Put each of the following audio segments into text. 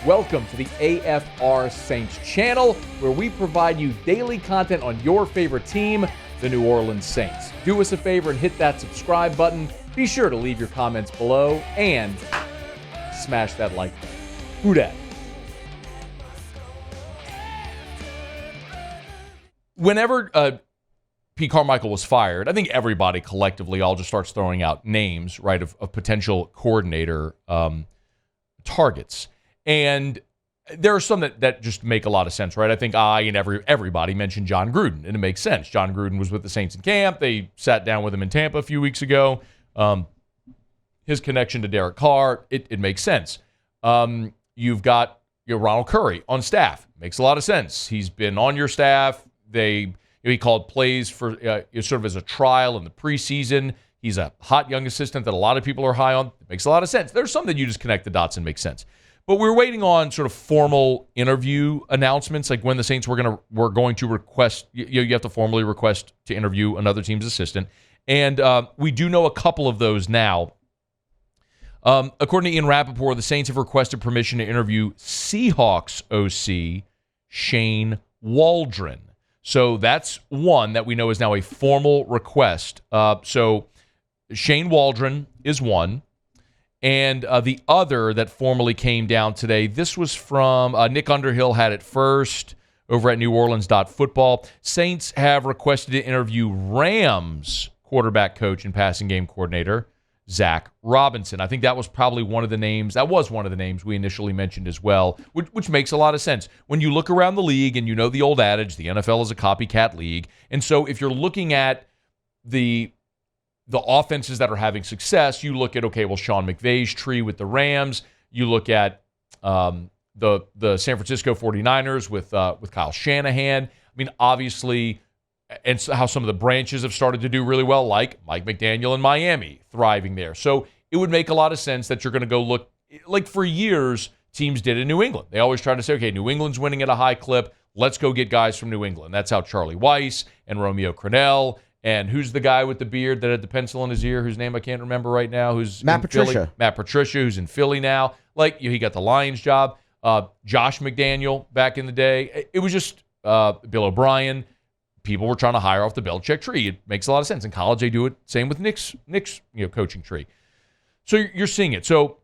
Welcome to the AFR Saints channel, where we provide you daily content on your favorite team, the New Orleans Saints. Do us a favor and hit that subscribe button. Be sure to leave your comments below and smash that like button. Who dat? Whenever Pete Carmichael was fired, I think everybody collectively all just starts throwing out names, right, of potential coordinator targets. And there are some that just make a lot of sense, right? I think everybody mentioned John Gruden, and it makes sense. John Gruden was with the Saints in camp. They sat down with him in Tampa a few weeks ago. His connection to Derek Carr, it makes sense. You've got Ronald Curry on staff. Makes a lot of sense. He's been on your staff. He called plays for sort of as a trial in the preseason. He's a hot young assistant that a lot of people are high on. It makes a lot of sense. There's some that you just connect the dots and make sense. But we're waiting on sort of formal interview announcements, like when the Saints were going to request. You have to formally request to interview another team's assistant, and we do know a couple of those now. According to Ian Rappaport, the Saints have requested permission to interview Seahawks OC Shane Waldron. So that's one that we know is now a formal request. So Shane Waldron is one. And the other that formally came down today, this was from Nick Underhill had it first over at NewOrleans.football. Saints have requested to interview Rams quarterback coach and passing game coordinator Zach Robinson. I think that was probably one of the names. That was one of the names we initially mentioned as well, which makes a lot of sense. When you look around the league, and you know the old adage, the NFL is a copycat league. And so if you're looking at the offenses that are having success, you look at, okay, well, Sean McVay's tree with the Rams. You look at the San Francisco 49ers with Kyle Shanahan. I mean, obviously, and how some of the branches have started to do really well, like Mike McDaniel in Miami, thriving there. So it would make a lot of sense that you're going to go look, like for years, teams did in New England. They always try to say, okay, New England's winning at a high clip. Let's go get guys from New England. That's how Charlie Weiss and Romeo Crennel. And who's the guy with the beard that had the pencil in his ear, whose name I can't remember right now, who's Matt Patricia. Philly? Matt Patricia, who's in Philly now. Like, he got the Lions job. Josh McDaniel back in the day. It was just Bill O'Brien. People were trying to hire off the Belichick tree. It makes a lot of sense. In college, they do it. Same with Nick's coaching tree. So you're seeing it. So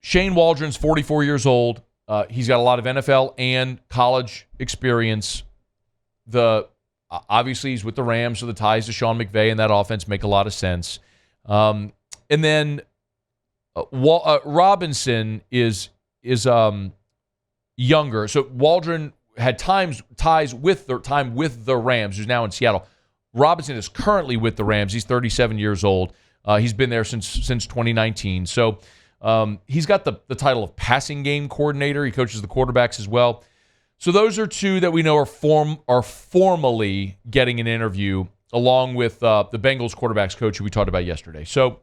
Shane Waldron's 44 years old. He's got a lot of NFL and college experience. Obviously, he's with the Rams, so the ties to Sean McVay and that offense make a lot of sense. And then Robinson is younger. So Waldron had ties with the Rams, who's now in Seattle. Robinson is currently with the Rams. He's 37 years old. He's been there since 2019. So he's got the title of passing game coordinator. He coaches the quarterbacks as well. So those are two that we know are formally getting an interview, along with the Bengals quarterbacks coach who we talked about yesterday. So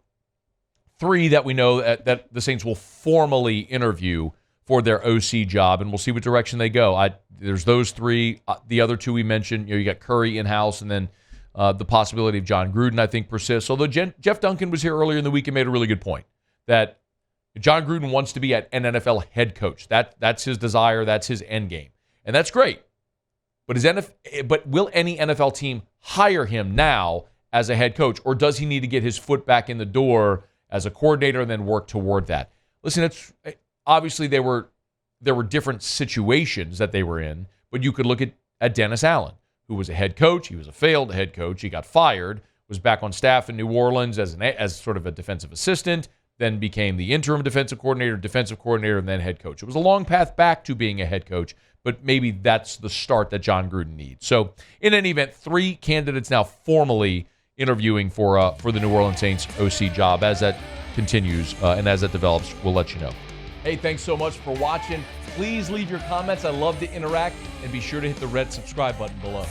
three that we know that the Saints will formally interview for their OC job, and we'll see what direction they go. There's those three. The other two we mentioned, you got Curry in-house, and then the possibility of John Gruden, I think, persists. Although Jeff Duncan was here earlier in the week and made a really good point that John Gruden wants to be an NFL head coach. That's his desire. That's his end game. And that's great. But will any NFL team hire him now as a head coach, or does he need to get his foot back in the door as a coordinator and then work toward that? Listen, obviously there were different situations that they were in, but you could look at Dennis Allen, who was a head coach. He was a failed head coach. He got fired, was back on staff in New Orleans as sort of a defensive assistant, then became the interim defensive coordinator, and then head coach. It was a long path back to being a head coach, but maybe that's the start that John Gruden needs. So in any event, three candidates now formally interviewing for the New Orleans Saints OC job. As that continues and as that develops, we'll let you know. Hey, thanks so much for watching. Please leave your comments. I love to interact, and be sure to hit the red subscribe button below.